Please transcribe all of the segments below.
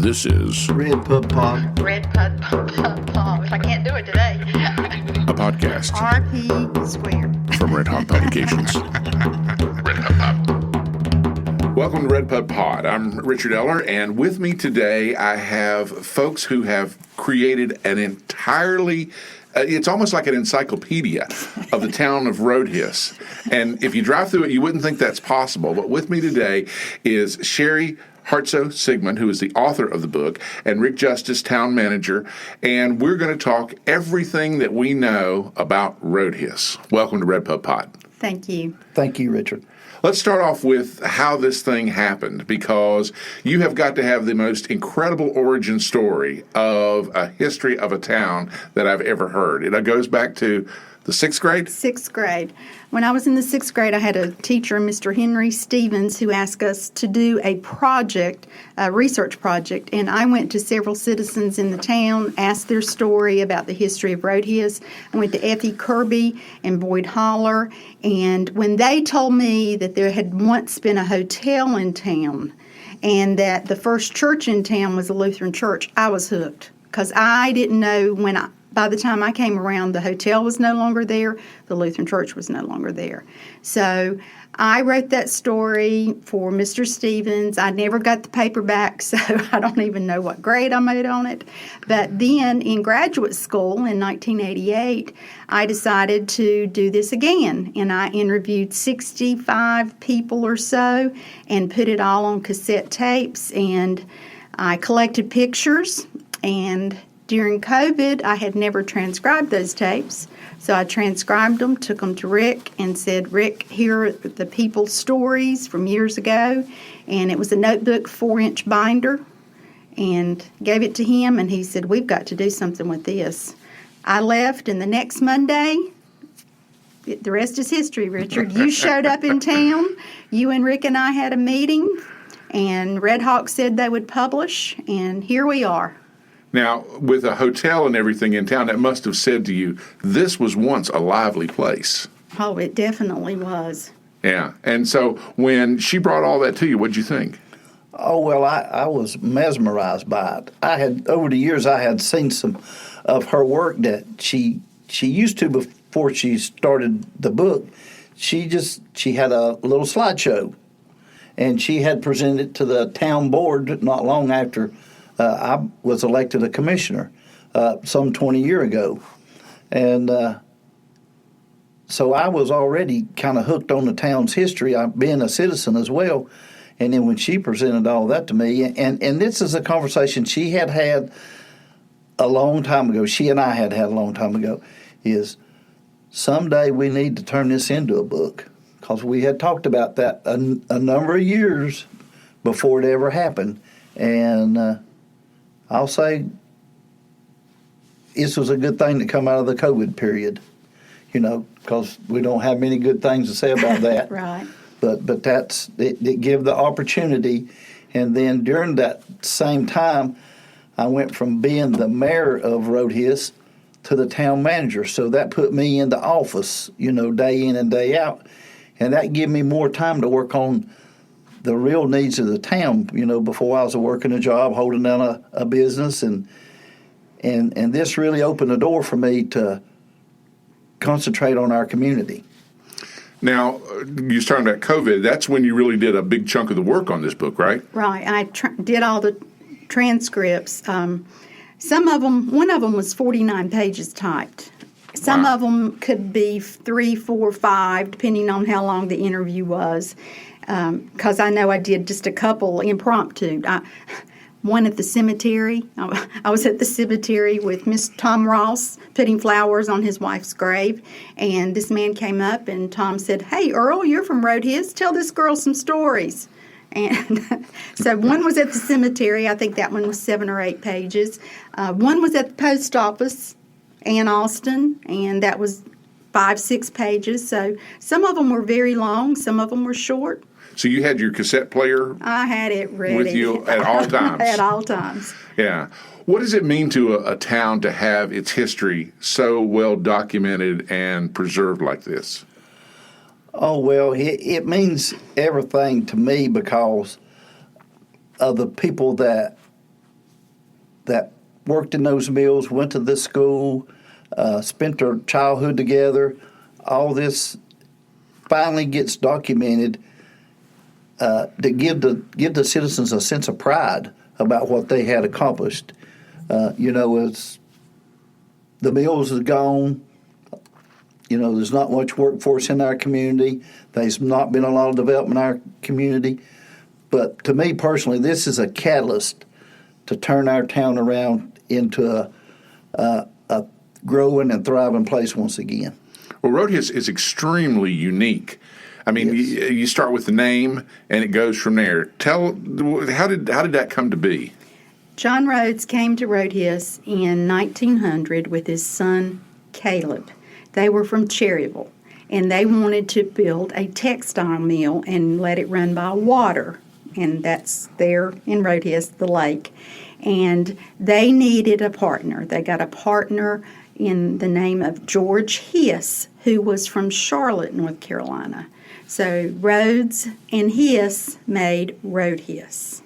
This is RedPubPod. RedPubPod. I can't do it today. a podcast RP squared. from Red Hot Publications. Red Pub Pub. Welcome to Red Pub Pod. I'm Richard Eller, and with me today I have folks who have created an entirely it's almost like an encyclopedia of the town of Rhodhiss. And if you drive through it, you wouldn't think that's possible. But with me today is Sherrie Hartsoe Sigmon, who is the author of the book, and Rick Justice, town manager. And we're going to talk everything that we know about Rhodhiss. Welcome to Red Pub Pod. Thank you. Thank you, Richard. Let's start off with how this thing happened, because you have got to have the most incredible origin story of a history of a town that I've ever heard. It goes back to the sixth grade? Sixth grade. When I was in the sixth grade, I had a teacher, Mr. Henry Stevens, who asked us to do a project, a research project, and I went to several citizens in the town, asked their story about the history of Rhodhiss. I went to Effie Kirby and Boyd Holler, and when they told me that there had once been a hotel in town and that the first church in town was a Lutheran church, I was hooked, because I didn't know by the time I came around, the hotel was no longer there, the Lutheran church was no longer there. So I wrote that story for Mr. Stevens. I never got the paperback, so I don't even know what grade I made on it. But then in graduate school in 1988, I decided to do this again, and I interviewed 65 people or so and put it all on cassette tapes, and I collected pictures. And during COVID, I had never transcribed those tapes, so I transcribed them, took them to Rick, and said, Rick, here are the people's stories from years ago, and it was a notebook 4-inch binder, and gave it to him, and he said, we've got to do something with this. I left, and the next Monday, the rest is history, Richard. You showed up in town, you and Rick and I had a meeting, and Red Hawk said they would publish, and here we are. Now, with a hotel and everything in town, that must have said to you, this was once a lively place. Oh, it definitely was. Yeah. And so when she brought all that to you, what'd you think? Oh, well, I was mesmerized by it. Over the years, I had seen some of her work that she used to before she started the book. She had a little slideshow, and she had presented it to the town board not long after I was elected a commissioner some 20 years ago. And so I was already kind of hooked on the town's history, being a citizen as well. And then when she presented all that to me, and this is a conversation she had a long time ago, she and I had a long time ago, is someday we need to turn this into a book. Because we had talked about that a number of years before it ever happened. And I'll say this was a good thing to come out of the COVID period, because we don't have many good things to say about that. Right. But it gave the opportunity. And then during that same time, I went from being the mayor of Rhodhiss to the town manager. So that put me in the office, day in and day out. And that gave me more time to work on the real needs of the town. Before I was working a job, holding down a business, and this really opened the door for me to concentrate on our community. Now, you was talking about COVID. That's when you really did a big chunk of the work on this book, right? Right. I did all the transcripts. Some of them, one of them was 49 pages typed. Some Wow. of them could be 3, 4, 5, depending on how long the interview was. Because I know I did just a couple impromptu. One at the cemetery. I was at the cemetery with Miss Tom Ross putting flowers on his wife's grave, and this man came up, and Tom said, "Hey, Earl, you're from Rhodhiss. Tell this girl some stories." And so one was at the cemetery. I think that one was 7 or 8 pages. One was at the post office, Ann Austin, and that was 5, 6 pages. So some of them were very long. Some of them were short. So you had your cassette player I had it ready. with you at all times? At all times. Yeah. What does it mean to a town to have its history so well documented and preserved like this? Oh, well, it means everything to me because of the people that that worked in those mills, went to this school, spent their childhood together. All this finally gets documented to give the citizens a sense of pride about what they had accomplished. As the mills is gone, there's not much workforce in our community. There's not been a lot of development in our community. But to me personally, this is a catalyst to turn our town around into a growing and thriving place once again. Well, Rhodhiss is extremely unique. I mean, Yes. you start with the name, and it goes from there. How did that come to be? John Rhodes came to Rhodhiss in 1900 with his son Caleb. They were from Cherryville, and they wanted to build a textile mill and let it run by water, and that's there in Rhodhiss, the lake. And they needed a partner. They got a partner in the name of George Hiss, who was from Charlotte, North Carolina. So Rhodes and Hiss made Rhodhiss.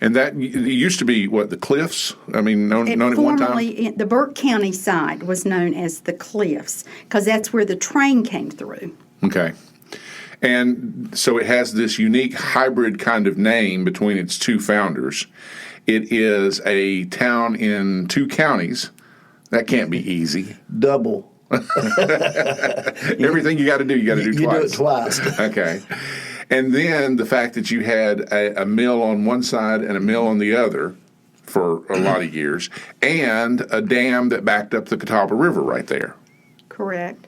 And that it used to be, the Cliffs? I mean, known at one time? Formerly, the Burke County side was known as the Cliffs because that's where the train came through. Okay. And so it has this unique hybrid kind of name between its two founders. It is a town in 2 counties. That can't be easy. Double. Everything you got to do twice. You do it twice. Okay. And then the fact that you had a mill on one side and a mill on the other for a lot of years, and a dam that backed up the Catawba River right there. Correct.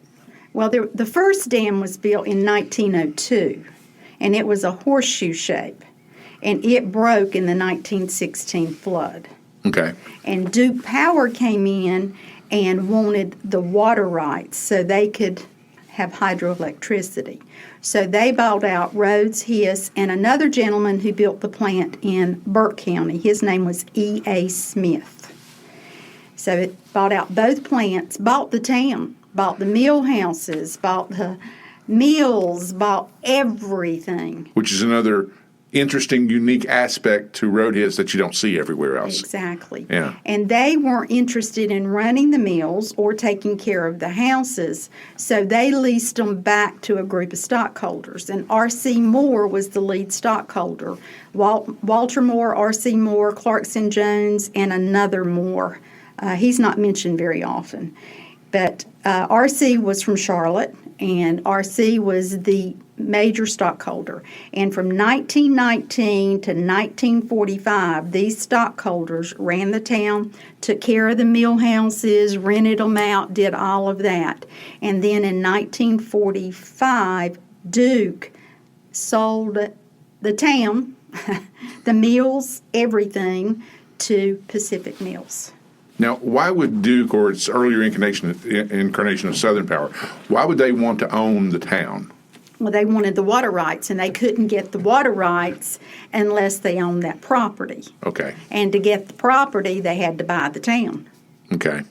Well, the first dam was built in 1902, and it was a horseshoe shape, and it broke in the 1916 flood. Okay. And Duke Power came in and wanted the water rights so they could have hydroelectricity. So they bought out Rhodes, Hiss, and another gentleman who built the plant in Burke County. His name was E.A. Smith. So it bought out both plants, bought the town, bought the mill houses, bought the mills, bought everything. Which is another interesting, unique aspect to Rhodhiss that you don't see everywhere else. Exactly. Yeah. And they weren't interested in running the mills or taking care of the houses, so they leased them back to a group of stockholders. And R.C. Moore was the lead stockholder. Walter Moore, R.C. Moore, Clarkson Jones, and another Moore. He's not mentioned very often. But R.C. was from Charlotte, and R.C. was the major stockholder. And from 1919 to 1945, these stockholders ran the town, took care of the mill houses, rented them out, did all of that. And then in 1945, Duke sold the town, the mills, everything, to Pacific Mills. Now, why would Duke, or its earlier incarnation of Southern Power, why would they want to own the town? Well, they wanted the water rights, and they couldn't get the water rights unless they owned that property. Okay. And to get the property, they had to buy the town. Okay.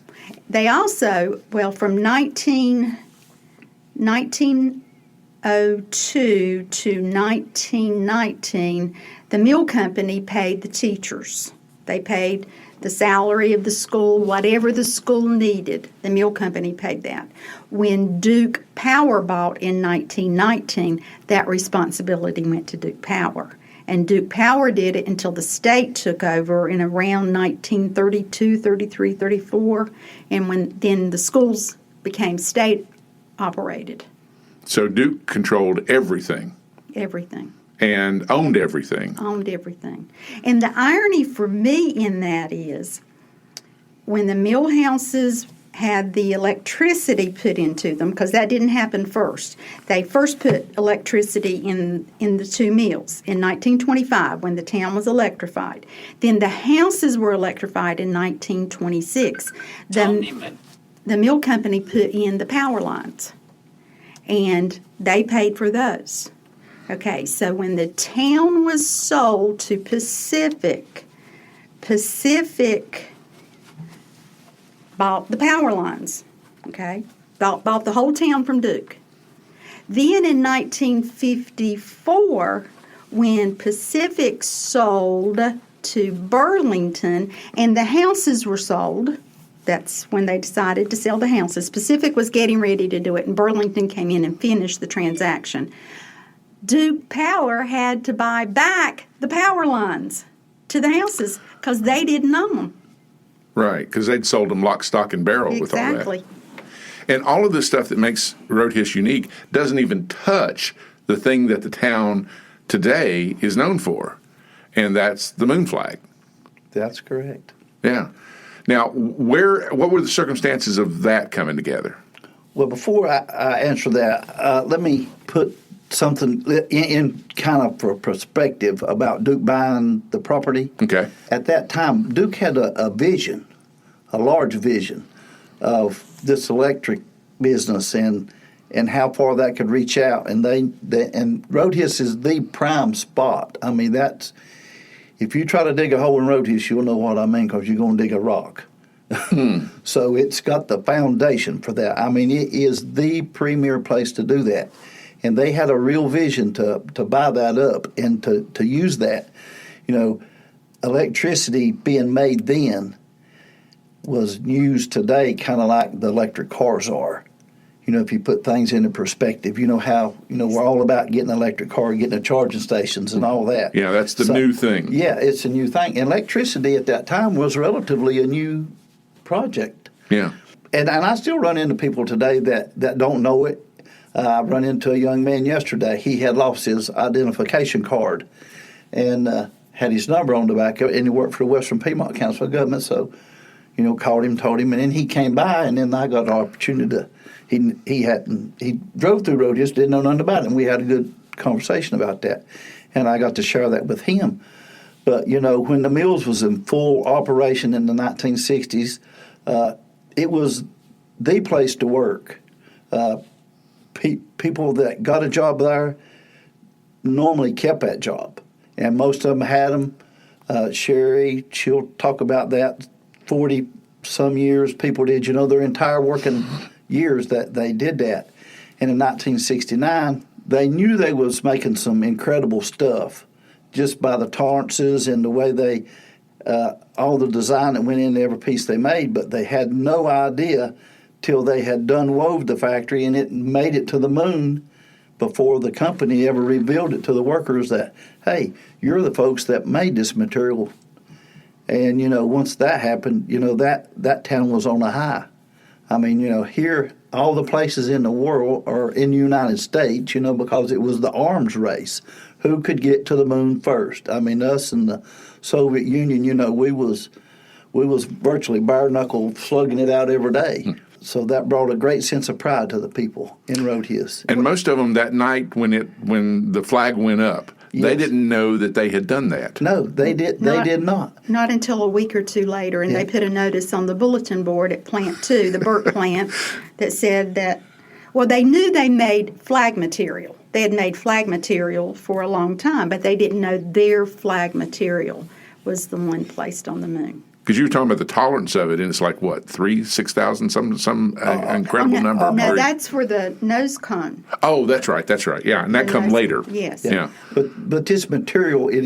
They also, from 1902 to 1919, the mill company paid the teachers. They paid the salary of the school, whatever the school needed, the mill company paid that. When Duke Power bought in 1919, that responsibility went to Duke Power. And Duke Power did it until the state took over in around 1932, 33, 34, and then the schools became state operated. So Duke controlled everything. Everything. And owned everything. Owned everything. And the irony for me in that is when the mill houses had the electricity put into them, because that didn't happen first. They first put electricity in the 2 mills in 1925 when the town was electrified. Then the houses were electrified in 1926. The mill company put in the power lines, and they paid for those. Okay, so when the town was sold to Pacific bought the power lines, okay? Bought the whole town from Duke. Then in 1954, when Pacific sold to Burlington, and the houses were sold. That's when they decided to sell the houses. Pacific was getting ready to do it, and Burlington came in and finished the transaction. Duke Power had to buy back the power lines to the houses because they didn't own them. Right, because they'd sold them lock, stock, and barrel with all that. Exactly. And all of the stuff that makes Rhodhiss unique doesn't even touch the thing that the town today is known for, and that's the moon flag. That's correct. Yeah. Now, what were the circumstances of that coming together? Well, before I answer that, let me put something in kind of for perspective about Duke buying the property. Okay. At that time, Duke had a vision, a large vision of this electric business and how far that could reach out. And and Rhodhiss is the prime spot. I mean, that's, if you try to dig a hole in Rhodhiss, you'll know what I mean, because you're going to dig a rock. So it's got the foundation for that. I mean, it is the premier place to do that. And they had a real vision to buy that up and to use that. You know, electricity being made then was used today kind of like the electric cars are. You know, if you put things into perspective, you know how, we're all about getting an electric car, getting the charging stations and all that. Yeah, that's the new thing. Yeah, it's a new thing. And electricity at that time was relatively a new project. Yeah. And I still run into people today that don't know it. I run into a young man yesterday. He had lost his identification card and had his number on the back of it, and he worked for the Western Piedmont Council of Government. So, called him, told him, and then he came by, and then I got an opportunity to. He drove through Rhodhiss, didn't know nothing about it, and we had a good conversation about that, and I got to share that with him. But when the mills was in full operation in the 1960s, it was the place to work. People that got a job there normally kept that job, and most of them had them. Sherrie, she'll talk about that. 40-some years people did, their entire working years that they did that. And in 1969, they knew they was making some incredible stuff just by the tolerances and the way they, all the design that went into every piece they made, but they had no idea till they had done wove the factory and it made it to the moon before the company ever revealed it to the workers that, hey, you're the folks that made this material. And, once that happened, that town was on a high. I mean, here, all the places in the world are in the United States, because it was the arms race. Who could get to the moon first? I mean, us and the Soviet Union, we was virtually bare-knuckle slugging it out every day. So that brought a great sense of pride to the people in Rhodhiss. And most of them that night when the flag went up, yes, they didn't know that they had done that. No, they did not. Not until a week or two later, and they put a notice on the bulletin board at Plant 2, the Burke plant, that said that, they knew they made flag material. They had made flag material for a long time, but they didn't know their flag material was the one placed on the moon. Because you were talking about the tolerance of it, and it's like, 6,000, some incredible number? No, that's for the nose cone. Oh, that's right, yeah, and that come later. Yes. Yeah. But this material, it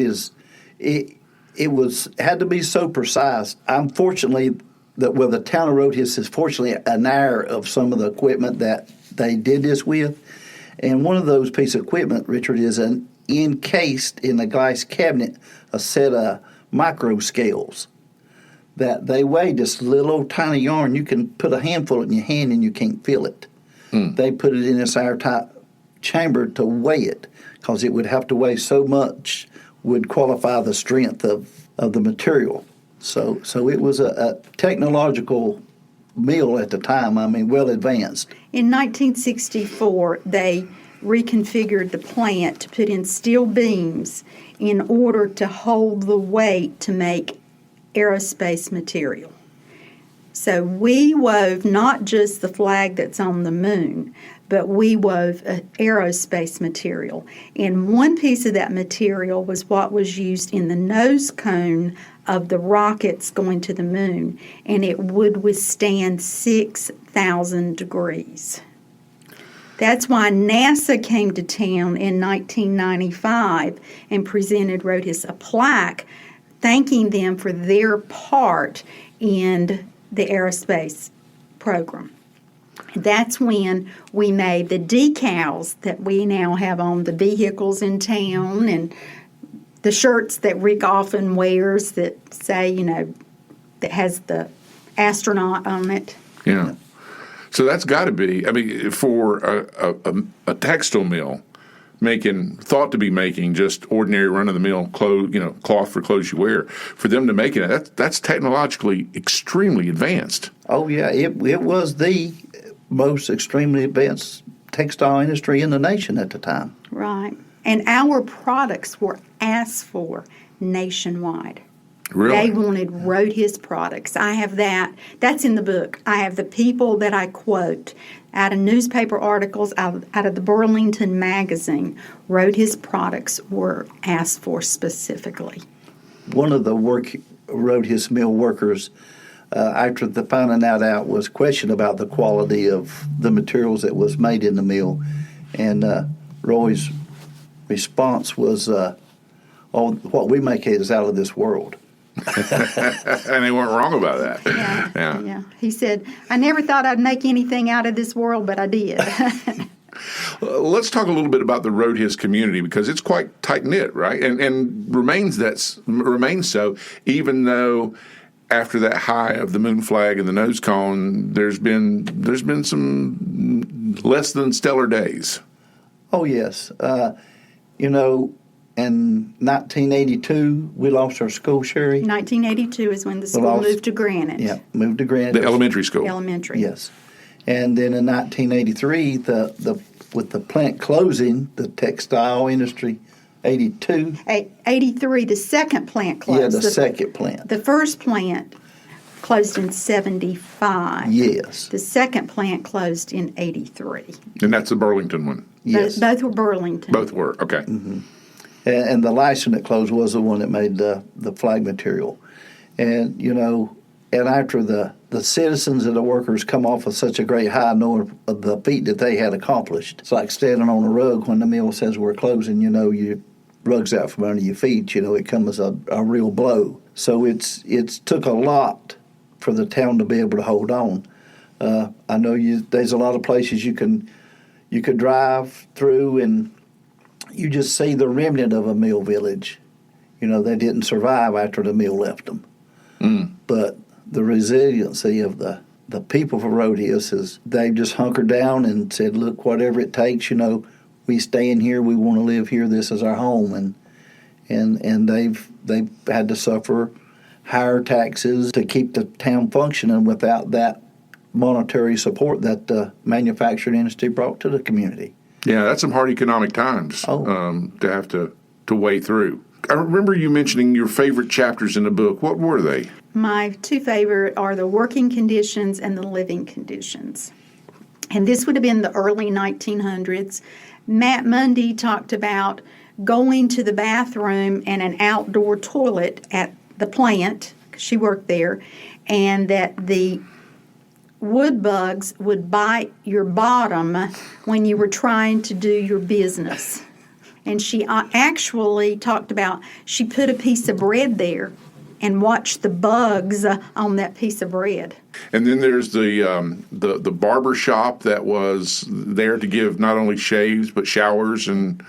had to be so precise. Unfortunately, the town of Rhodhiss is fortunately an heir of some of the equipment that they did this with. And one of those pieces of equipment, Richard, is an encased in a glass cabinet, a set of micro scales that they weigh this little old tiny yarn. You can put a handful in your hand and you can't feel it. They put it in this airtight chamber to weigh it because it would have to weigh so much would qualify the strength of the material. So it was a technological mill at the time, well advanced. In 1964, they reconfigured the plant to put in steel beams in order to hold the weight to make aerospace material. So we wove not just the flag that's on the moon, but we wove aerospace material. And one piece of that material was what was used in the nose cone of the rockets going to the moon, and it would withstand 6,000 degrees. That's why NASA came to town in 1995 and presented Rhodhiss a plaque thanking them for their part in the aerospace program. That's when we made the decals that we now have on the vehicles in town, and the shirts that Rick often wears that say, that has the astronaut on it. Yeah. So that's got to be, I mean, for a textile mill thought to be making just ordinary run-of-the-mill cloth for clothes you wear, for them to make it, that's technologically extremely advanced. Oh, yeah. It was the most extremely advanced textile industry in the nation at the time. Right. And our products were asked for nationwide. Really? They wanted Rhodhiss products. I have that. That's in the book. I have the people that I quote out of newspaper articles, out of the Burlington magazine. Rhodhiss products were asked for specifically. One of the Rhodhiss mill workers, after the finding that out, was questioned about the quality of the materials that was made in the mill. And Roy's response was, what we make is out of this world. And they weren't wrong about that. Yeah. He said, I never thought I'd make anything out of this world, but I did. Let's talk a little bit about the Rhodhiss community, because it's quite tight-knit, right? And remains so, even though after that high of the moon flag and the nose cone, there's been some less than stellar days. Oh, yes. In 1982, we lost our school, Sherrie. 1982 is when the school moved to Granite. Yeah, moved to Granite. The elementary school. Elementary. Yes. And then in 1983, with the plant closing, the textile industry, 82. 83, the second plant closed. Yeah, the second plant. The first plant closed in 75. Yes. The second plant closed in 83. And that's the Burlington one. Yes. Both were Burlington. Both were, okay. Mm-hmm. And the last one that closed was the one that made the flag material. And, and after the citizens and the workers come off of such a great high, knowing of the feat that they had accomplished, it's like standing on a rug when the mill says we're closing, your rug's out from under your feet, it comes as a real blow. So it's took a lot for the town to be able to hold on. I know there's a lot of places you could drive through and you just see the remnant of a mill village. They didn't survive after the mill left them. Mm. But the resiliency of the people for Rhodhiss is they've just hunkered down and said, look, whatever it takes, we stay in here, we want to live here, this is our home. And they've had to suffer higher taxes to keep the town functioning without that monetary support that the manufacturing industry brought to the community. Yeah, that's some hard economic times to have to wade through. I remember you mentioning your favorite chapters in the book. What were they? My two favorite are the working conditions and the living conditions. And this would have been the early 1900s. Matt Mundy talked about going to the bathroom and an outdoor toilet at the plant, she worked there, and that the wood bugs would bite your bottom when you were trying to do your business. And she actually talked about she put a piece of bread there and watched the bugs on that piece of bread. And then there's the barber shop that was there to give not only shaves but showers and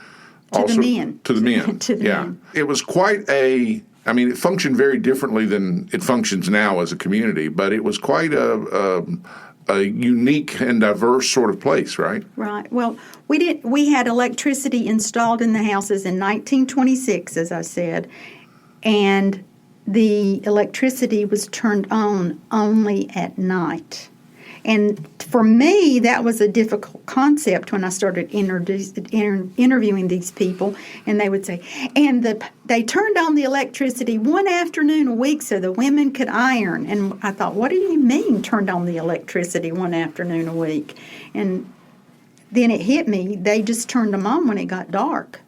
to the men. To the men. To the men. It was quite it functioned very differently than it functions now as a community, but it was quite a unique and diverse sort of place, right? Right. Well, we had electricity installed in the houses in 1926, as I said, and the electricity was turned on only at night. And for me, that was a difficult concept when I started interviewing these people. And they would say, they turned on the electricity one afternoon a week so the women could iron. And I thought, what do you mean turned on the electricity one afternoon a week? And then it hit me, they just turned them on when it got dark.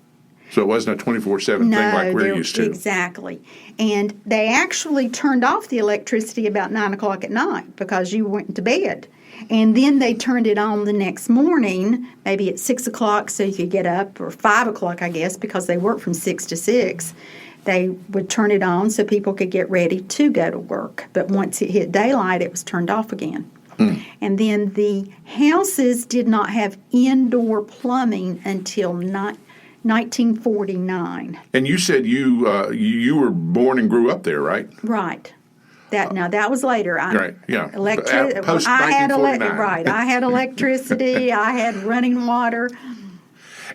So it wasn't a 24/7 thing like we're used to. Exactly. And they actually turned off the electricity about 9 o'clock at night because you went to bed. And then they turned it on the next morning, maybe at 6 o'clock so you could get up, or 5 o'clock, I guess, because they worked from 6 to 6. they would turn it on so people could get ready to go to work. But once it hit daylight, it was turned off again. And then the houses did not have indoor plumbing until 1949. And you said you were born and grew up there, right? Right. That was later. Right. Yeah. Post I had 1949. I had electricity. I had running water.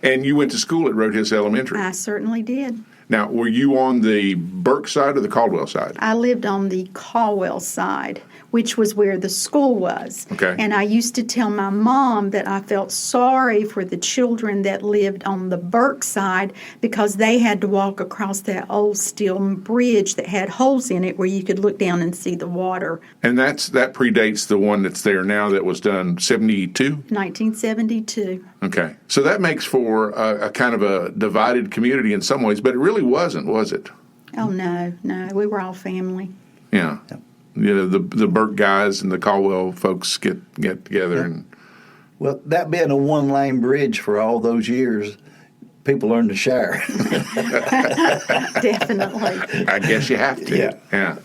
And you went to school at Rhodhiss Elementary. I certainly did. Now, were you on the Burke side or the Caldwell side? I lived on the Caldwell side, which was where the school was. Okay. And I used to tell my mom that I felt sorry for the children that lived on the Burke side because they had to walk across that old steel bridge that had holes in it where you could look down and see the water. And that predates the one that's there now that was done 72? 1972. Okay. So that makes for a kind of a divided community in some ways, but it really wasn't, was it? Oh, no. We were all family. Yeah. You know, the Burke guys and the Caldwell folks get together. And Well, that being a one-lane bridge for all those years, people learned to share. Definitely. I guess you have to. Yeah.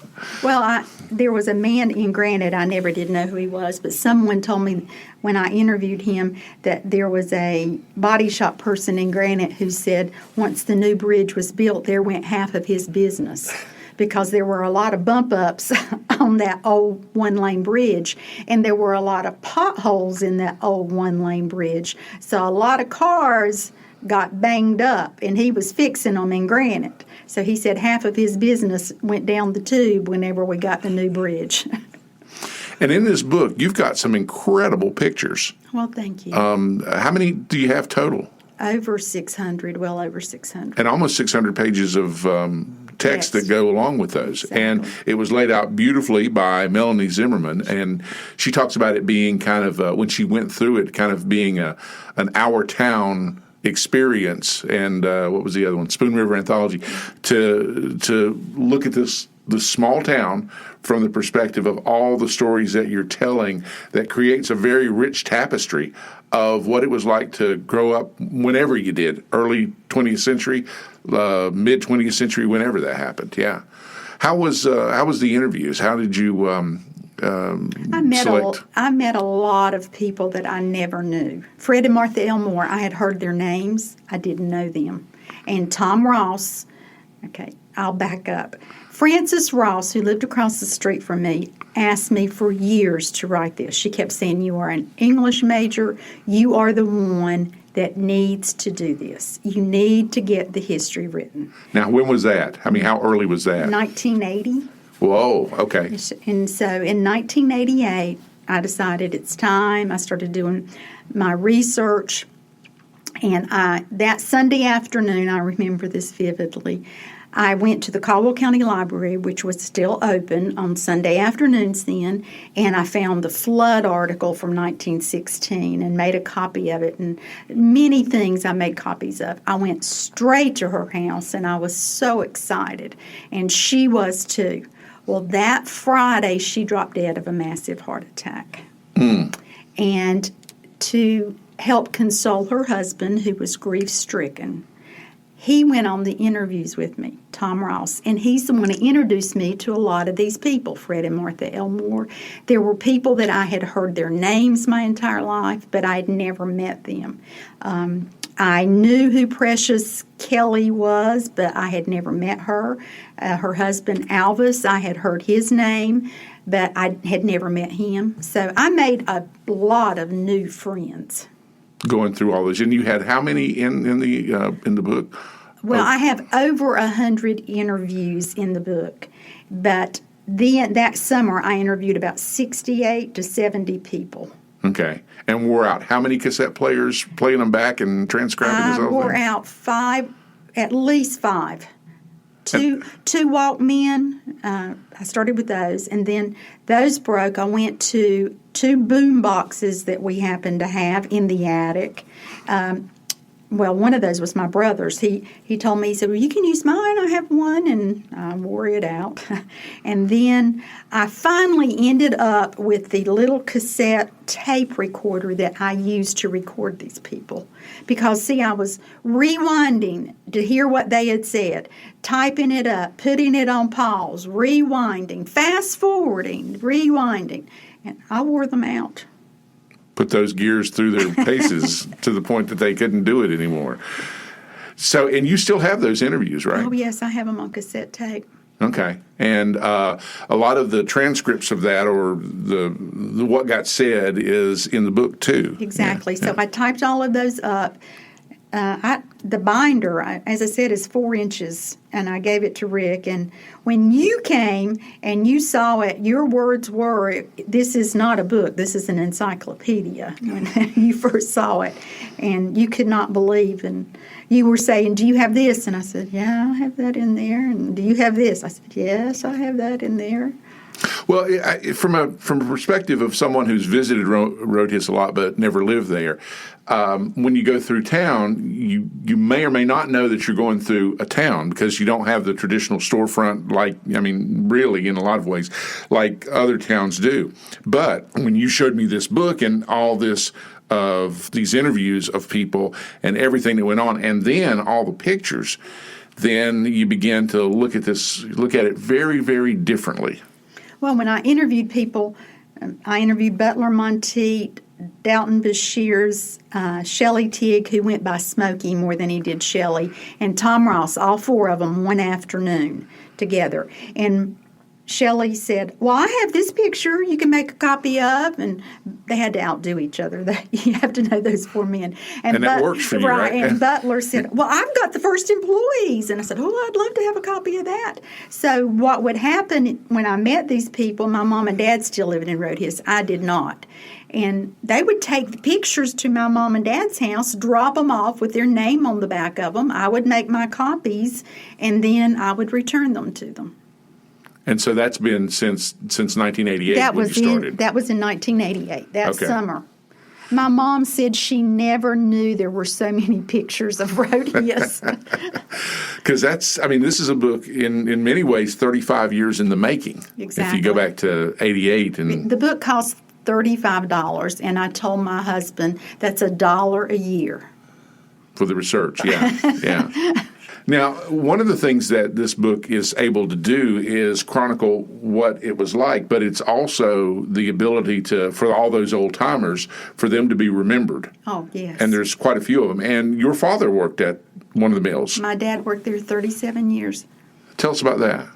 Well, there was a man in Granite, I never did know who he was, but someone told me when I interviewed him that there was a body shop person in Granite who said once the new bridge was built, there went half of his business because there were a lot of bump ups on that old one-lane bridge, and there were a lot of potholes in that old one-lane bridge. So a lot of cars got banged up, and he was fixing them in Granite. So he said half of his business went down the tube whenever we got the new bridge. And in this book, you've got some incredible pictures. Well, thank you. How many do you have total? Over 600, well over 600. And almost 600 pages of text Yes. that go along with those. Exactly. And it was laid out beautifully by Melanie Zimmerman. And she talks about it being kind of, when she went through it, kind of being an Our Town experience. And what was the other one? Spoon River Anthology. To look at this small town from the perspective of all the stories that you're telling, that creates a very rich tapestry of what it was like to grow up whenever you did, early 20th century, mid 20th century, whenever that happened. Yeah. How was the interviews? How did you select? I met a lot of people that I never knew. Fred and Martha Elmore, I had heard their names. I didn't know them. And Tom Ross, okay, I'll back up. Frances Ross, who lived across the street from me, asked me for years to write this. She kept saying, "You are an English major. You are the one that needs to do this. You need to get the history written." Now, when was that? I mean, how early was that? 1980. Whoa, okay. And so in 1988, I decided it's time. I started doing my research. And that Sunday afternoon, I remember this vividly, I went to the Caldwell County Library, which was still open on Sunday afternoons then, and I found the flood article from 1916 and made a copy of it, and many things I made copies of. I went straight to her house, and I was so excited, and she was too. Well, that Friday, she dropped dead of a massive heart attack. And to help console her husband, who was grief-stricken, he went on the interviews with me, Tom Ross, and he's the one who introduced me to a lot of these people, Fred and Martha Elmore. There were people that I had heard their names my entire life, but I had never met them. I knew who Precious Kelly was, but I had never met her. Her husband, Alvis, I had heard his name, but I had never met him. So I made a lot of new friends. Going through all this, and you had how many in the book? Well, I have over 100 interviews in the book, but then that summer I interviewed about 68 to 70 people. Okay, and wore out how many cassette players, playing them back and transcribing this I whole wore thing? out at least five. Two Walkmen. I started with those, and then those broke. I went to two boom boxes that we happened to have in the attic. well, one of those was my brother's. He told me, he said, well, you can use mine. I have one. And I wore it out. And then I finally ended up with the little cassette tape recorder that I used to record these people. Because, see, I was rewinding to hear what they had said, typing it up, putting it on pause, rewinding, fast-forwarding, rewinding. And I wore them out. Put those gears through their paces to the point that they couldn't do it anymore. So, and you still have those interviews, right? Oh, yes, I have them on cassette tape. Okay. And a lot of the transcripts of that, or the what got said, is in the book, too. Exactly. Yeah. So I typed all of those up. The binder, as I said, is 4 inches, and I gave it to Rick. And when you came and you saw it, your words were, this is not a book, this is an encyclopedia, when you first saw it. And you could not believe. And you were saying, do you have this? And I said, yeah, I have that in there. And do you have this? I said, yes, I have that in there. Well, from a perspective of someone who's visited Rhodhiss a lot but never lived there, when you go through town, you may or may not know that you're going through a town because you don't have the traditional storefront really in a lot of ways, like other towns do. But when you showed me this book and all this of these interviews of people and everything that went on, and then all the pictures, then you begin to look at it very, very differently. Well, when I interviewed people, I interviewed Butler Monteith, Dalton Bashirs, Shelley Tigg, who went by Smokey more than he did Shelley, and Tom Ross, all 4 of them one afternoon together. And Shelley said, well, I have this picture you can make a copy of, and they had to outdo each other. You have to know those 4 men. And that works for you, right? And Butler said, well, I've got the first employees. And I said, oh, I'd love to have a copy of that. So what would happen when I met these people, my mom and dad still living in Rhodhiss. I did not. And they would take the pictures to my mom and dad's house, drop them off with their name on the back of them. I would make my copies, and then I would return them to them. And so that's been since 1988 when you started. That was in 1988, that Okay. summer. My mom said she never knew there were so many pictures of Rhodhiss. Because this is a book in many ways 35 years in the making. Exactly. If you go back to 88. The book cost $35, and I told my husband that's $1 a year. For the research, yeah. Now, one of the things that this book is able to do is chronicle what it was like, but it's also the ability for all those old-timers, for them to be remembered. Oh, yes. And there's quite a few of them. And your father worked at one of the mills. My dad worked there 37 years. Tell us about that.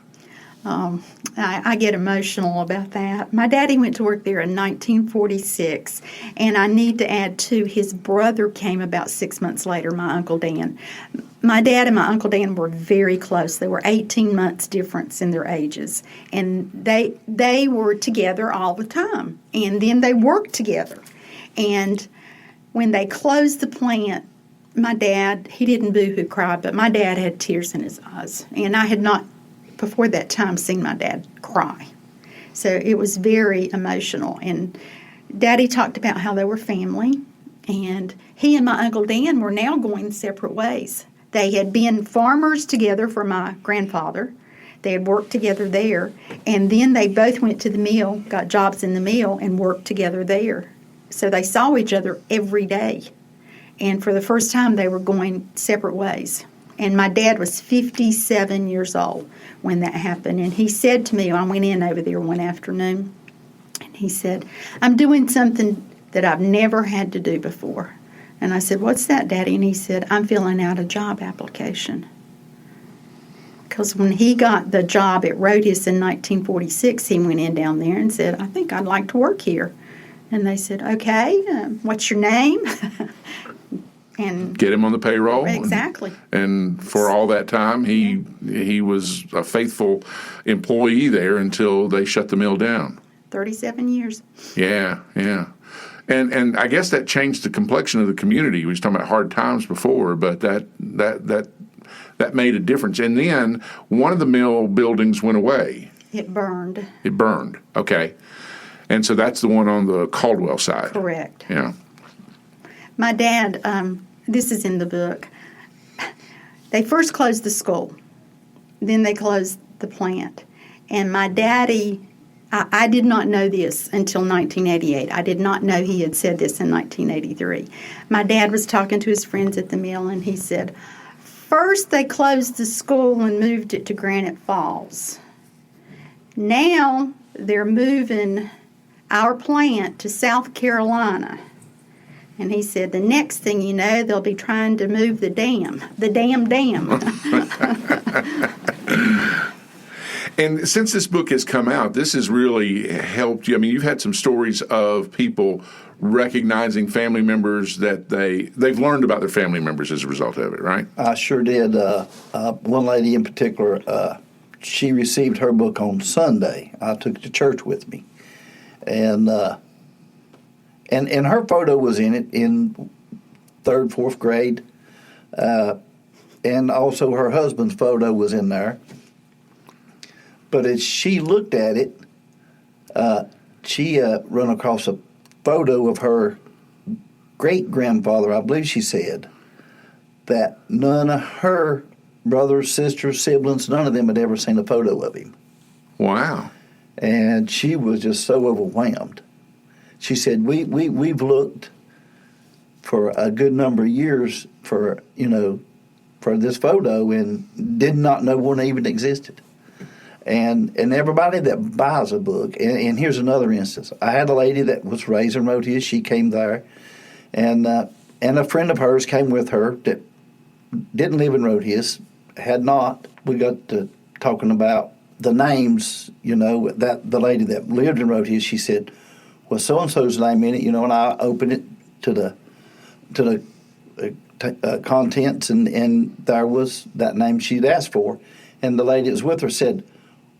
I get emotional about that. My daddy went to work there in 1946, and I need to add, too, his brother came about 6 months later, my Uncle Dan. My dad and my Uncle Dan were very close. They were 18 months difference in their ages, and they were together all the time, and then they worked together. And when they closed the plant, my dad, he didn't boo-hoo cry, but my dad had tears in his eyes, and I had not before that time seen my dad cry. So it was very emotional. And Daddy talked about how they were family, and he and my Uncle Dan were now going separate ways. They had been farmers together for my grandfather. They had worked together there, and then they both went to the mill, got jobs in the mill, and worked together there. So they saw each other every day. And for the first time, they were going separate ways. And my dad was 57 years old when that happened. And he said to me, I went in over there one afternoon, and he said, I'm doing something that I've never had to do before. And I said, what's that, Daddy? And he said, I'm filling out a job application. Because when he got the job at Rhodhiss in 1946, he went in down there and said, I think I'd like to work here. And they said, okay, what's your name? And get him on the payroll. Exactly. And for all that time, he was a faithful employee there until they shut the mill down. 37 years. Yeah. And I guess that changed the complexion of the community. We was talking about hard times before, but that made a difference. And then one of the mill buildings went away. It burned. Okay. And so that's the one on the Caldwell side. Correct. Yeah. My dad this is in the book. They first closed the school, then they closed the plant. And my daddy, I did not know this until 1988. I did not know he had said this in 1983. My dad was talking to his friends at the mill, and he said, first they closed the school and moved it to Granite Falls. Now they're moving our plant to South Carolina. And he said, the next thing you know, they'll be trying to move the damn dam. And since this book has come out, this has really helped you. I mean, you've had some stories of people recognizing family members that they've learned about their family members as a result of it, right? I sure did. One lady in particular, she received her book on Sunday. I took it to church with me. And her photo was in it in third, fourth grade. And also her husband's photo was in there. But as she looked at it, she run across a photo of her great-grandfather, I believe she said, that none of her brothers, sisters, siblings, none of them had ever seen a photo of him. Wow. And she was just so overwhelmed. She said, we've looked for a good number of years for this photo and did not know one even existed. And everybody that buys a book, and here's another instance. I had a lady that was raised in Rhodhiss. She came there, and a friend of hers came with her that didn't live in Rhodhiss, had not. We got to talking about the names, that the lady that lived in Rhodhiss, she said, well, so-and-so's name in it, and I opened it to the contents, and there was that name she'd asked for. And the lady that was with her said,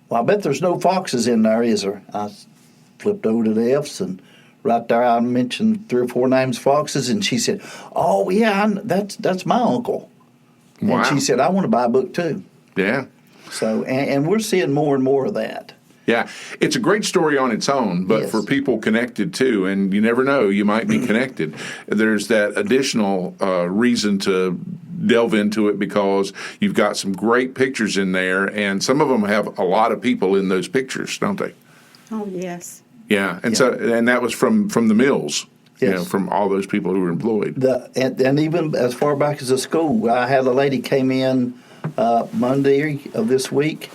well, I bet there's no foxes in there, is there? I flipped over to the F's, and right there I mentioned 3 or 4 names foxes, and she said, oh, yeah, that's my uncle. Wow. And she said, I want to buy a book too. Yeah. So, and we're seeing more and more of that. Yeah, it's a great story on its own, but Yes. for people connected too, and you never know, you might be connected. There's that additional reason to delve into it because you've got some great pictures in there, and some of them have a lot of people in those pictures, don't they? Oh, yes. Yeah, and so that was from the mills, Yes. from all those people who were employed. And even as far back as the school, I had a lady came in Monday of this week,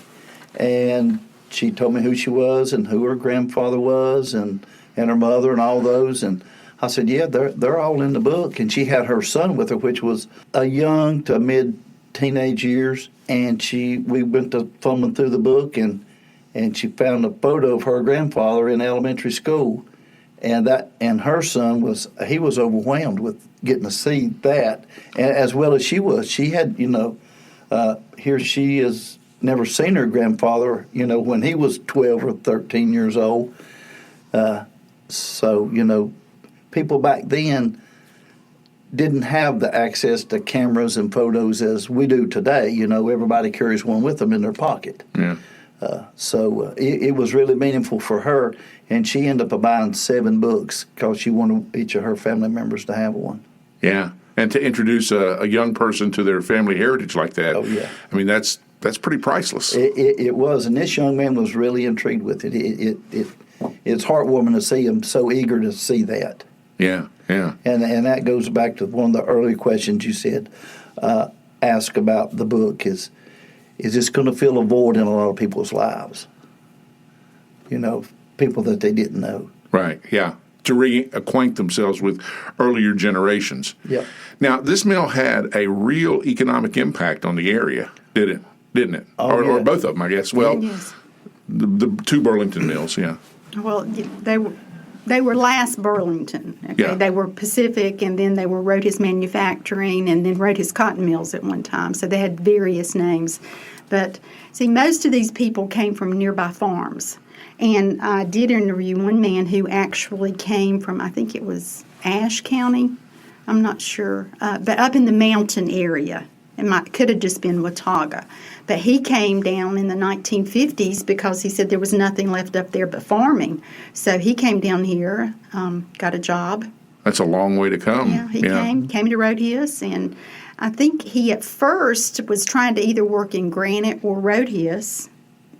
and she told me who she was and who her grandfather was and her mother and all those. And I said, yeah, they're all in the book. And she had her son with her, which was a young to mid-teenage years. And we went to fumbling through the book, and she found a photo of her grandfather in elementary school. And her son was overwhelmed with getting to see that, and as well as she was. She had, here she is, never seen her grandfather, when he was 12 or 13 years old. So, people back then didn't have the access to cameras and photos as we do today. Everybody carries one with them in their pocket. Yeah. So it was really meaningful for her, and she ended up buying 7 books because she wanted each of her family members to have one. Yeah, and to introduce a young person to their family heritage like that. Oh, yeah. I mean, that's pretty priceless. It was, and this young man was really intrigued with it. It's heartwarming to see him so eager to see that. Yeah, yeah. And that goes back to one of the early questions you said, ask about the book is this going to fill a void in a lot of people's lives? People that they didn't know. Right, yeah. To reacquaint themselves with earlier generations. Yep. Now, this mill had a real economic impact on the area, didn't it? Oh, or yeah. both of them, I guess. Well, Yes. the 2 Burlington mills, yeah. Well, they were last Burlington. Okay? Yeah. They were Pacific, and then they were Rhodhiss Manufacturing, and then Rhodhiss Cotton Mills at one time. So they had various names. But, see, most of these people came from nearby farms. And I did interview one man who actually came from, I think it was Ashe County. I'm not sure. But up in the mountain area. It could have just been Watauga. But he came down in the 1950s because he said there was nothing left up there but farming. So he came down here, got a job, That's a long way to come. Yeah, he came to Rhodhiss, and I think he at first was trying to either work in Granite or Rhodhiss,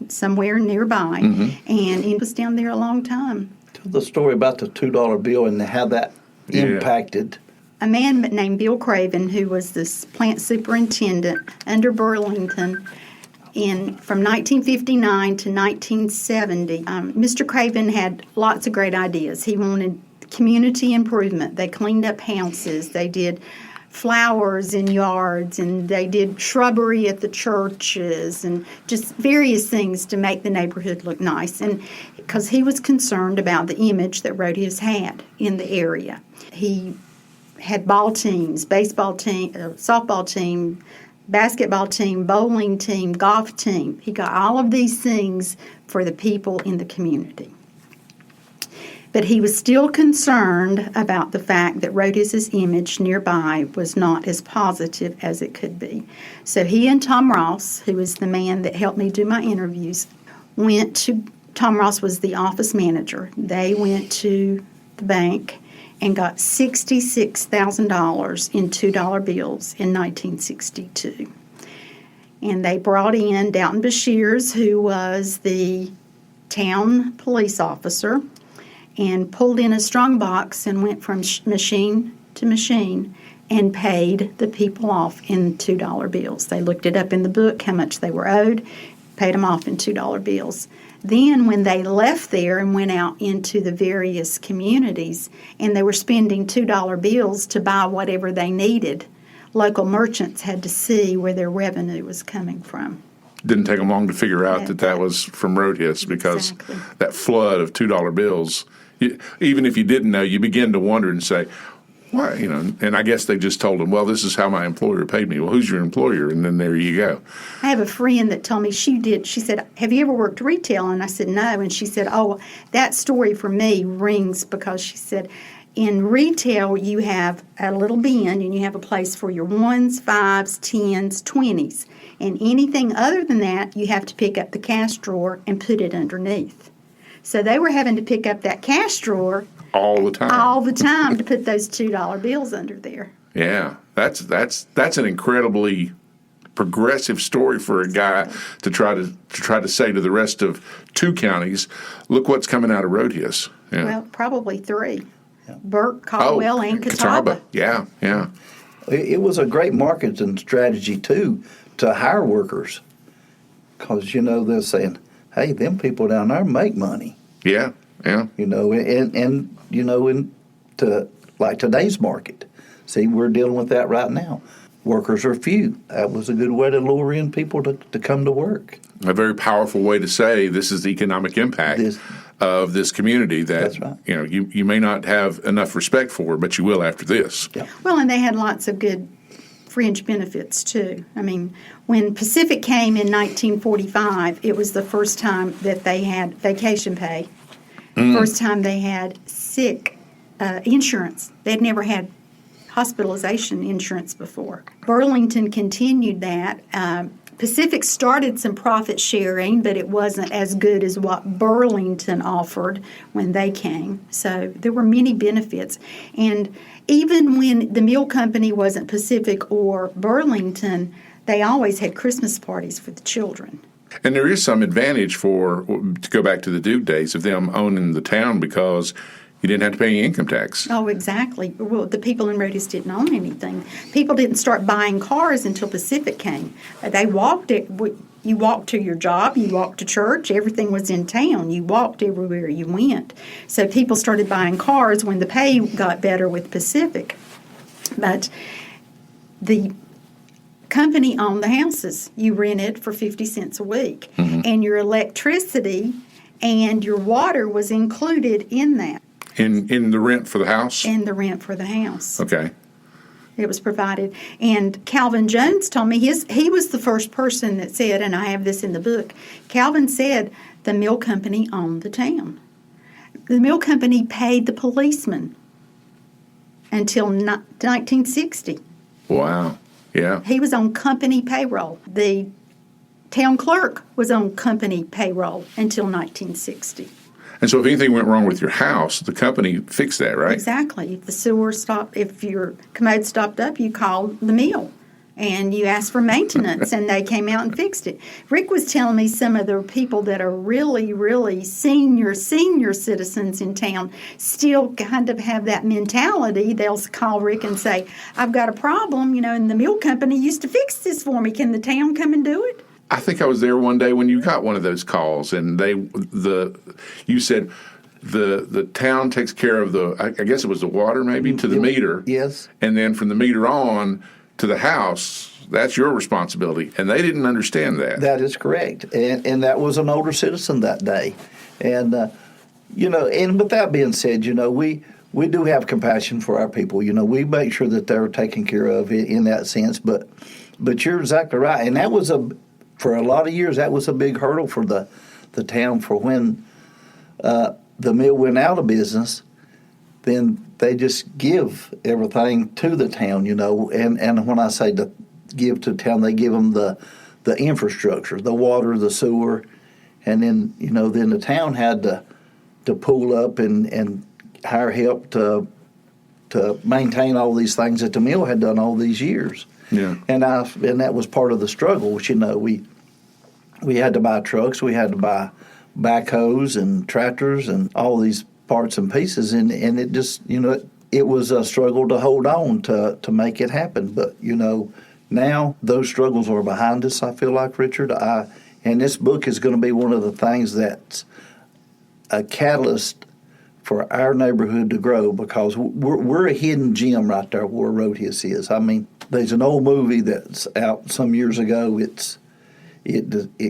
somewhere nearby, and he was down there a long time. Tell the story about the $2 bill and how that impacted. A man named Bill Craven, who was this plant superintendent under Burlington from 1959 to 1970. Mr. Craven had lots of great ideas. He wanted community improvement. They cleaned up houses. They did flowers in yards, and they did shrubbery at the churches, and just various things to make the neighborhood look nice. And because he was concerned about the image that Rhodhiss had in the area. He had ball teams, baseball team, softball team, basketball team, bowling team, golf team. He got all of these things for the people in the community. But he was still concerned about the fact that Rhodhiss's image nearby was not as positive as it could be. So he and Tom Ross, who was the man that helped me do my interviews, Tom Ross was the office manager. They went to the bank and got $66,000 in $2 bills in 1962. And they brought in Dalton Bashirs, who was the town police officer, and pulled in a strong box and went from machine to machine and paid the people off in $2 bills. They looked it up in the book, how much they were owed, paid them off in $2 bills. Then when they left there and went out into the various communities and they were spending $2 bills to buy whatever they needed, local merchants had to see where their revenue was coming from. Didn't take them long to figure out that was from Rhodhiss, because that flood of $2 bills, even if you didn't know, you begin to wonder and say, why, and I guess they just told them, well, this is how my employer paid me. Well, who's your employer? And then there you go. I have a friend that told me she said, have you ever worked retail? And I said, no. And she said, oh, that story for me rings, because she said, in retail, you have a little bin and you have a place for your 1s, 5s, 10s, 20s. And anything other than that, you have to pick up the cash drawer and put it underneath. So they were having to pick up that cash drawer all the time to put those $2 bills under there. Yeah, that's an incredibly progressive story for a guy to try to say to the rest of 2 counties, look what's coming out of Rhodhiss. Yeah. Well, probably 3. Yeah. Burke, Caldwell, and Catawba. Yeah. It was a great marketing strategy, too, to hire workers. Because, they're saying, hey, them people down there make money. Yeah. To like today's market. See, we're dealing with that right now. Workers are few. That was a good way to lure in people to come to work. A very powerful way to say this is the economic impact of this community that that's right. You may not have enough respect for, but you will after this. Yeah. Well, and they had lots of good fringe benefits too. I mean, when Pacific came in 1945, it was the first time that they had vacation pay. First time they had sick insurance. They'd never had hospitalization insurance before. Burlington continued that. Pacific started some profit sharing, but it wasn't as good as what Burlington offered when they came. So there were many benefits. And even when the Mill Company wasn't Pacific or Burlington, they always had Christmas parties for the children. And there is some advantage to go back to the Duke days, of them owning the town, because you didn't have to pay any income tax. Oh, exactly. Well, the people in Rhodhiss didn't own anything. People didn't start buying cars until Pacific came. They walked it. You walked to your job, you walked to church, everything was in town. You walked everywhere you went. So people started buying cars when the pay got better with Pacific. But the company owned the houses. You rented for 50 cents a week. And your electricity and your water was included in that. In the rent for the house? In the rent for the house. Okay. It was provided. And Calvin Jones told me he was the first person that said, and I have this in the book, Calvin said the mill company owned the town. The mill company paid the policemen until 1960. Wow. Yeah. He was on company payroll. The town clerk was on company payroll until 1960. And so if anything went wrong with your house, the company fixed that, right? Exactly. If the sewer stopped, if your commode stopped up, you called the mill and you asked for maintenance, and they came out and fixed it. Rick was telling me some of the people that are really, really senior citizens in town still kind of have that mentality. They'll call Rick and say, "I've got a problem, and the mill company used to fix this for me. Can the town come and do it?" I think I was there one day when you got one of those calls, and you said the town takes care of I guess it was the water maybe to the meter. Yes. And then from the meter on to the house, that's your responsibility. And they didn't understand that. That is correct. And that was an older citizen that day. And, and with that being said, we do have compassion for our people. We make sure that they're taken care of in that sense. But you're exactly right. And that was for a lot of years, that was a big hurdle for the town. For when the mill went out of business, then they just give everything to the town, and when I say to give to town, they give them the infrastructure, the water, the sewer, and then, then the town had to pull up and hire help to maintain all these things that the mill had done all these years. Yeah. And that was part of the struggle, which, we had to buy trucks, we had to buy backhoes and tractors and all these parts and pieces, and it just, it was a struggle to hold on to make it happen. But, now those struggles are behind us, I feel like, Richard. And this book is going to be one of the things that's a catalyst for our neighborhood to grow, because we're a hidden gem right there where Rhodhiss is. I mean, there's an old movie that's out some years ago. It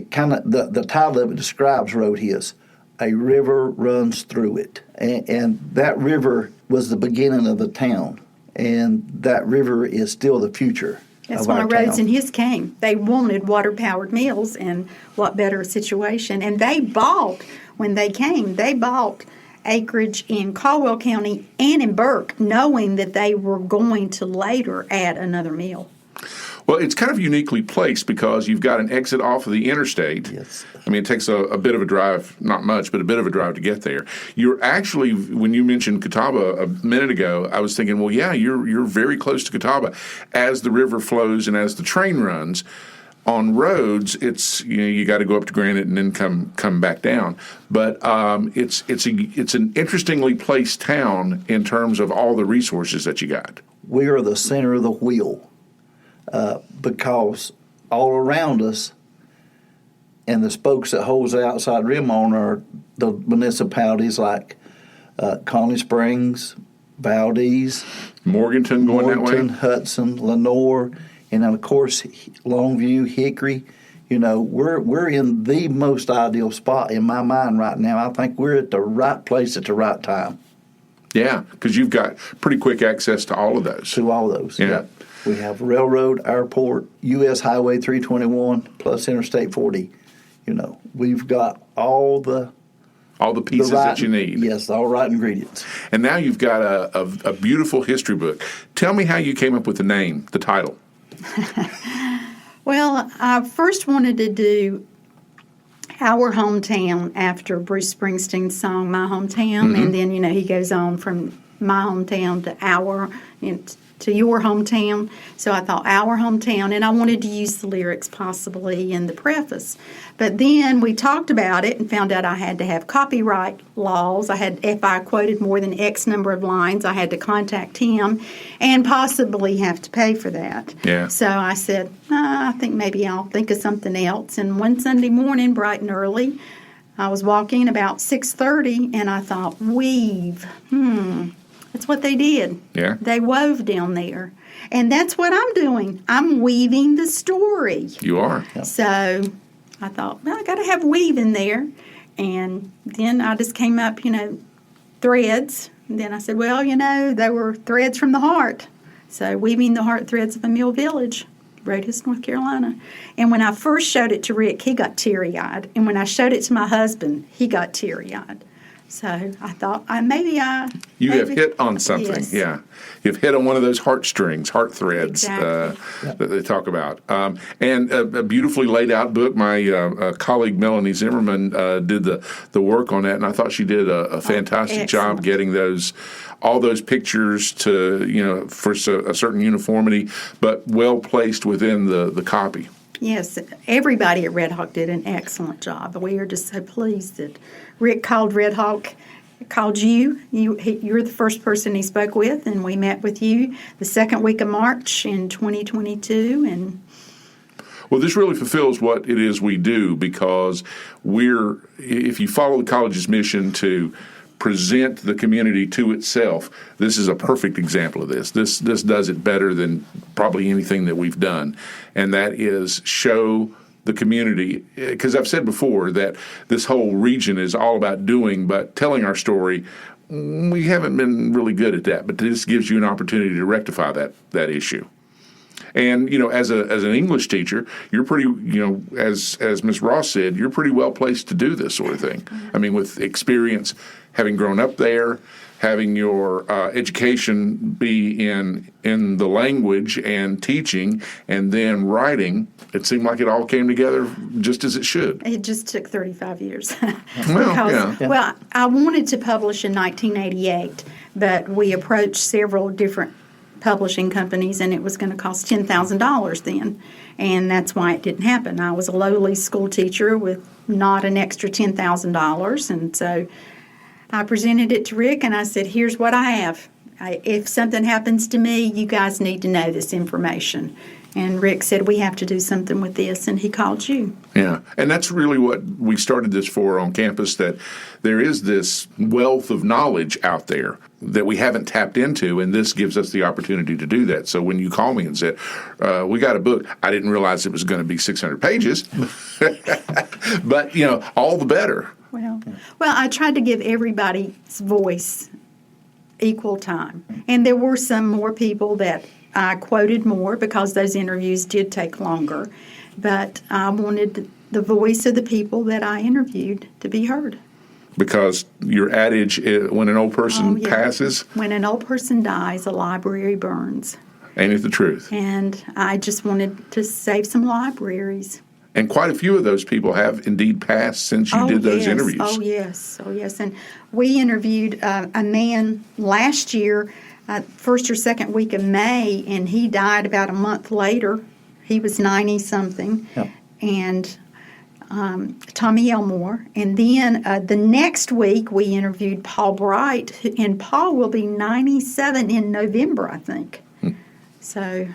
kind of, the title of it describes Rhodhiss. A river runs through it. And that river was the beginning of the town. And that river is still the future. That's of why our Rhodes town. and his came. They wanted water-powered mills, and what better situation. And when they came, they bought acreage in Caldwell County and in Burke, knowing that they were going to later add another mill. Well, it's kind of uniquely placed because you've got an exit off of the interstate. Yes. I mean, it takes a bit of a drive, not much, but a bit of a drive to get there. You're actually, when you mentioned Catawba a minute ago, I was thinking, well, yeah, you're very close to Catawba. As the river flows and as the train runs, on roads, it's you got to go up to Granite and then come back down. But it's an interestingly placed town in terms of all the resources that you got. We are the center of the wheel. Because all around us and the spokes that holds the outside rim on are the municipalities like Connie Springs, Valdez, Morganton going that way? Hudson, Lenore, and then of course Longview, Hickory. We're in the most ideal spot in my mind right now. I think we're at the right place at the right time. Yeah, because you've got pretty quick access to all of those. To all those, Yeah. Yep. We have railroad, airport, U.S. Highway 321, plus Interstate 40. We've got all the pieces that you need. Yes, all right ingredients. And now you've got a beautiful history book. Tell me how you came up with the name, the title. Well, I first wanted to do Our Hometown after Bruce Springsteen's song My Hometown, and then he goes on from my hometown to our to your hometown. So I thought Our Hometown, and I wanted to use the lyrics possibly in the preface. But then we talked about it and found out I had to have copyright laws. If I quoted more than X number of lines, I had to contact him and possibly have to pay for that. Yeah. So I said, I think maybe I'll think of something else. And one Sunday morning, bright and early, I was walking about 6:30, and I thought, weave. That's what they did. Yeah. They wove down there. And that's what I'm doing. I'm weaving the story. You are. So I thought, I got to have weave in there. And then I just came up, threads. And then I said, they were threads from the heart. So weaving the heart threads of a mill village, Rhodhiss, North Carolina. And when I first showed it to Rick, he got teary-eyed. And when I showed it to my husband, he got teary-eyed. So I thought maybe You have hit on something, yes. yeah. You've hit on one of those heartstrings, heart threads Exactly. that they talk about. And a beautifully laid out book. My colleague Melanie Zimmerman did the work on that, and I thought she did a fantastic job excellent. getting all those pictures to, for a certain uniformity, but well placed within the copy. Yes, everybody at Red Hawk did an excellent job. We are just so pleased that Rick called you. You're the first person he spoke with, and we met with you the second week of March in 2022. And well, this really fulfills what it is we do, because if you follow the college's mission to present the community to itself, this is a perfect example of this. This does it better than probably anything that we've done, and that is show the community, because I've said before that this whole region is all about doing, but telling our story, we haven't been really good at that, but this gives you an opportunity to rectify that issue. And, as an English teacher, you're pretty, as Ms. Ross said, you're pretty well placed to do this sort of thing. I mean, with experience, having grown up there, having your education be in the language and teaching and then writing, it seemed like it all came together just as it should. it just took 35 years. Well, I wanted to publish in 1988, but we approached several different publishing companies, and it was going to cost $10,000 then, and that's why it didn't happen. I was a lowly school teacher with not an extra $10,000, and so I presented it to Rick, and I said, here's what I have. If something happens to me, you guys need to know this information. And Rick said, we have to do something with this, and he called you. Yeah, and that's really what we started this for on campus, that there is this wealth of knowledge out there that we haven't tapped into, and this gives us the opportunity to do that. So when you call me and said, we got a book, I didn't realize it was going to be 600 pages, but, all the better. Well, I tried to give everybody's voice equal time. And there were some more people that I quoted more because those interviews did take longer. But I wanted the voice of the people that I interviewed to be heard. Because your adage, when an old person passes, when an old person dies, a library burns. Ain't it the truth? And I just wanted to save some libraries. And quite a few of those people have indeed passed since you did those interviews. Oh, yes. And we interviewed a man last year, first or second week of May, and he died about a month later. He was 90-something. Yep. And Tommy Elmore. And then the next week we interviewed Paul Bright, and Paul will be 97 in November, I think. So...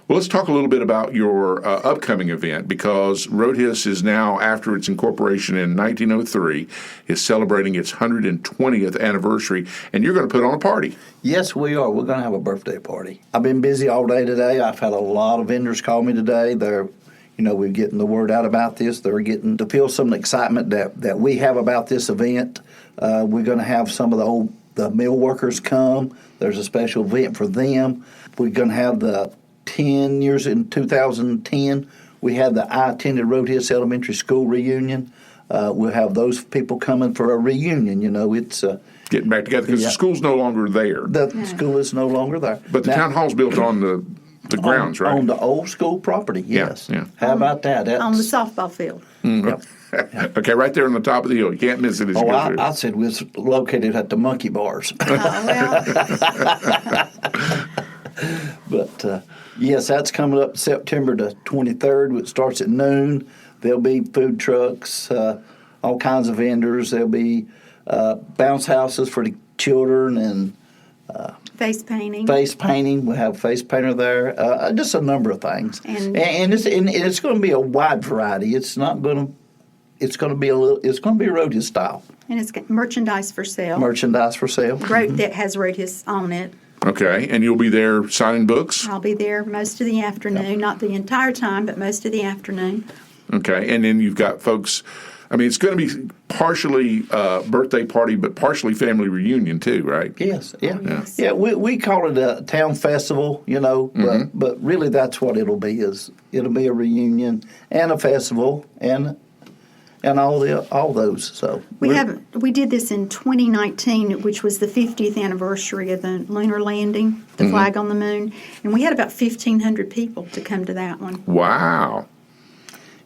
Well, let's talk a little bit about your upcoming event, because Rhodhiss is now, after its incorporation in 1903, is celebrating its 120th anniversary, and you're going to put on a party. Yes, we are. We're going to have a birthday party. I've been busy all day today. I've had a lot of vendors call me today. We're getting the word out about this. They're getting to feel some excitement that we have about this event. We're going to have some of the mill workers come. There's a special event for them. We're going to have the 10 years in 2010, we had I attended Rhodhiss Elementary School reunion. We'll have those people coming for a reunion. It's getting back together, because the school's no longer there. The school is no longer there. But the town hall's built on the grounds, right? On the old school property, yes. Yeah. How about that? on the softball field. Yep. Okay, right there on the top of the hill. You can't miss it as you go through. I said we was located at the monkey bars. But, yes, that's coming up September the 23rd. It starts at noon. There'll be food trucks, all kinds of vendors. There'll be bounce houses for the children and Face painting. We'll have a face painter there. Just a number of things. And it's going to be a wide variety. It's not going to. It's going to be Rhodhiss style. And it's got merchandise for sale. That has Rhodhiss on it. Okay, and you'll be there signing books? I'll be there most of the afternoon, not the entire time, but most of the afternoon. Okay, and then you've got folks, it's going to be partially birthday party, but partially family reunion too, right? Yes, yeah. Oh, yes. Yeah, we call it a town festival, but really that's what it'll be. It'll be a reunion and a festival, and and all those. So We did this in 2019, which was the 50th anniversary of the lunar landing, the flag on the moon, and we had about 1,500 people to come to that one. Wow.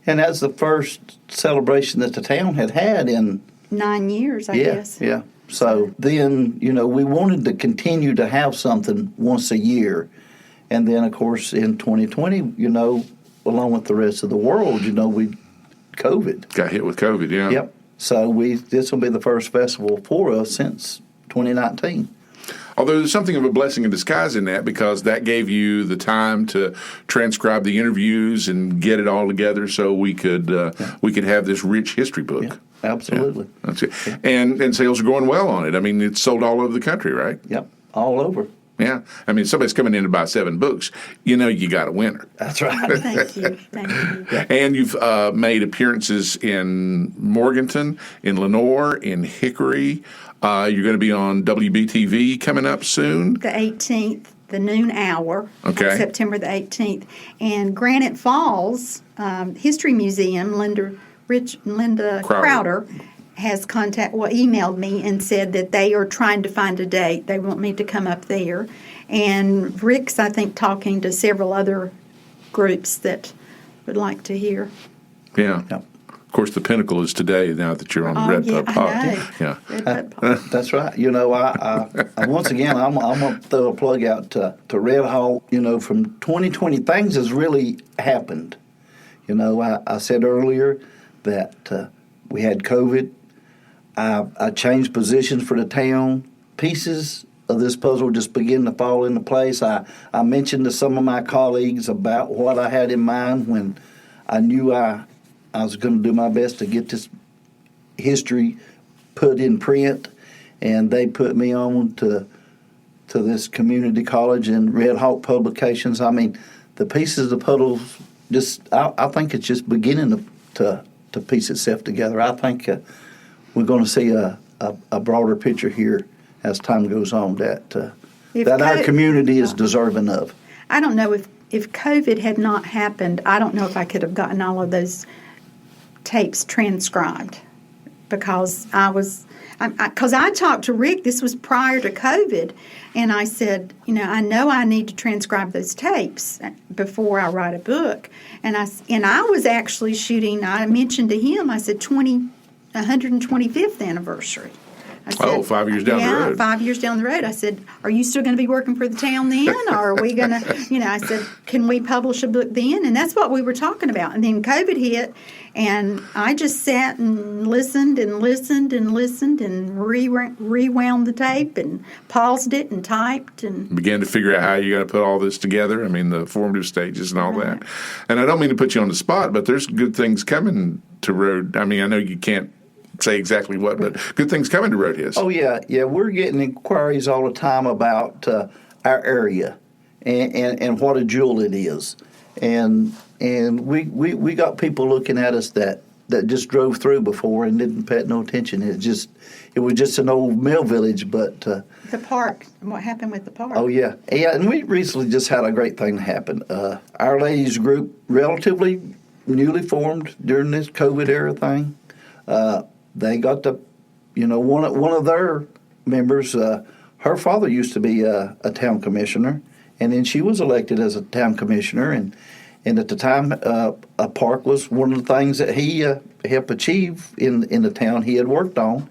And that's the first celebration that the town had in 9 years, I guess. Yeah. So then, we wanted to continue to have something once a year. And then, of course, in 2020, along with the rest of the world, we COVID. Got hit with COVID, yeah. Yep. So this will be the first festival for us since 2019. Although there's something of a blessing in disguise in that, because that gave you the time to transcribe the interviews and get it all together so we could have this rich history book. Yeah, absolutely. Yeah, that's it. Yeah. And sales are going well on it. I mean, it's sold all over the country, right? Yep, all over. Yeah. I mean, if somebody's coming in to buy 7 books, you got a winner. That's right. Thank you. Yeah. And you've made appearances in Morganton, in Lenoir, in Hickory. You're going to be on WBTV coming up soon. The 18th, the noon hour, okay. September the 18th. And Granite Falls History Museum, Linda Crowder has emailed me and said that they are trying to find a date. They want me to come up there. And Rick's, I think, talking to several other groups that would like to hear. Yeah. Yep. Of course, the pinnacle is today, now that you're on RedPubPod. Yeah. RedPubPod. That's right. I once again, I'm going to throw a plug out to Red Hawk. From 2020, things has really happened. I said earlier that we had COVID. I changed positions for the town. Pieces of this puzzle just begin to fall into place. I mentioned to some of my colleagues about what I had in mind when I knew I was going to do my best to get this history put in print, and they put me on to this community college and Red Hawk Publications. I mean, the pieces of the puzzle I think it's just beginning to piece itself together. I think we're going to see a broader picture here as time goes on that our community is deserving of. I don't know if COVID had not happened, I don't know if I could have gotten all of those tapes transcribed, because I talked to Rick. This was prior to COVID, and I said, I know I need to transcribe those tapes before I write a book. And I was actually shooting. I mentioned to him, I said 125th anniversary. I said, 5 years down the road. Yeah, 5 years down the road. I said, are you still going to be working for the town then? Or are we going to, I said, can we publish a book then? And that's what we were talking about. And then COVID hit, and I just sat and listened and listened and listened and rewound the tape and paused it and typed. And began to figure out how you're going to put all this together. I mean, the formative stages and all that. And I don't mean to put you on the spot, but there's good things coming to Road. I mean, I know you can't say exactly what, but good things coming to Rhodhiss. Oh, yeah. We're getting inquiries all the time about our area and what a jewel it is. And we got people looking at us that just drove through before and didn't pay no attention. It was just an old mill village, but the park. What happened with the park? Oh, yeah. And we recently just had a great thing happen. Our ladies group, relatively newly formed during this COVID era thing, they got to, one of their members, her father used to be a town commissioner, and then she was elected as a town commissioner, and at the time, a park was one of the things that he helped achieve in the town he had worked on.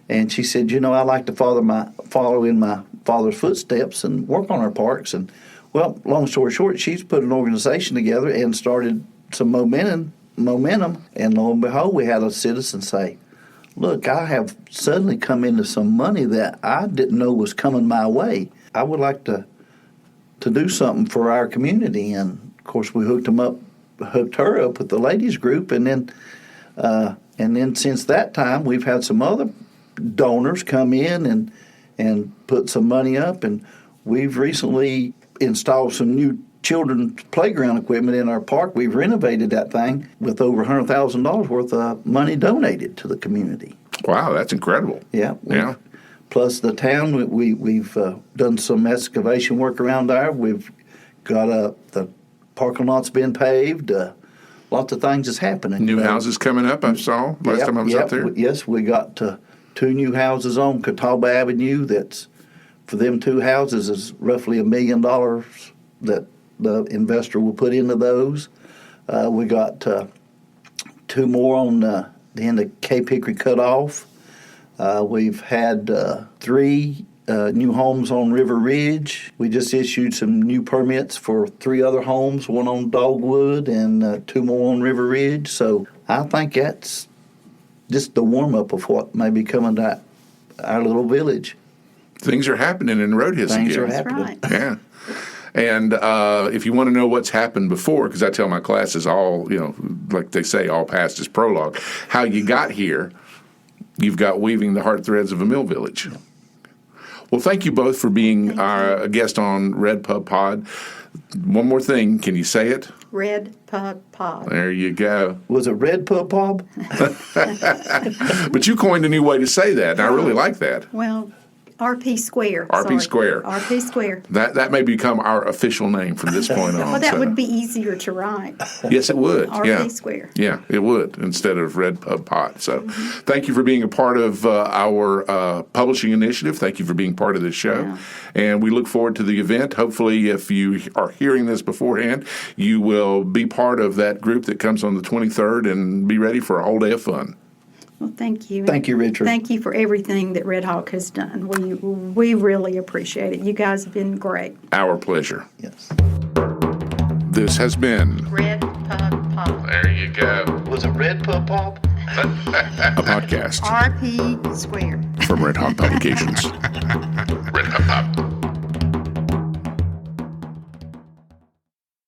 And she said, I like to follow in my father's footsteps and work on our parks. And, well, long story short, she's put an organization together and started some momentum, and lo and behold, we had a citizen say, look, I have suddenly come into some money that I didn't know was coming my way. I would like to do something for our community. And, of course, we hooked her up with the ladies group, and then since that time, we've had some other donors come in and put some money up, and we've recently installed some new children's playground equipment in our park. We've renovated that thing with over $100,000 worth of money donated to the community. Wow, that's incredible. Yeah. Yeah. Plus the town, we've done some excavation work around there. We've got the parking lot's been paved. lots of things is happening. New houses coming up, I saw last time I was up there. Yes, we got 2 new houses on Catawba Avenue. That's for them 2 houses is roughly $1 million that the investor will put into those. We got 2 more on the end of Cape Hickory Cutoff. We've had 3 new homes on River Ridge. We just issued some new permits for 3 other homes, 1 on Dogwood and 2 more on River Ridge. So I think that's just the warm-up of what may be coming to our little village. Things are happening in Rhodhiss again. Things are That's happening. right. Yeah. And if you want to know what's happened before, because I tell my classes all, like they say, all past is prologue, how you got here, you've got weaving the heart threads of a mill village. Yeah. Well, thank you both for being our guest on RedPubPod. One more thing. Can you say it? RedPubPod. There you go. Was it RedPubPod? But you coined a new way to say that, and I really like that. Well, RP Square. RP Square. RP Square. That may become our official name from this point on. Well, that would be easier to write. Yes, it would. RP Square. Yeah, it would, instead of RedPubPod. So thank you for being a part of our publishing initiative. Thank you for being part of this show. Yeah. And we look forward to the event. Hopefully, if you are hearing this beforehand, you will be part of that group that comes on the 23rd and be ready for a whole day of fun. Well, thank you. Thank you, Richard. Thank you for everything that Red Hawk has done. We really appreciate it. You guys have been great. Our pleasure. Yes. This has been RedPubPod. There you go. Was it RedPubPod? A podcast RP Square. from Red Hawk Publications.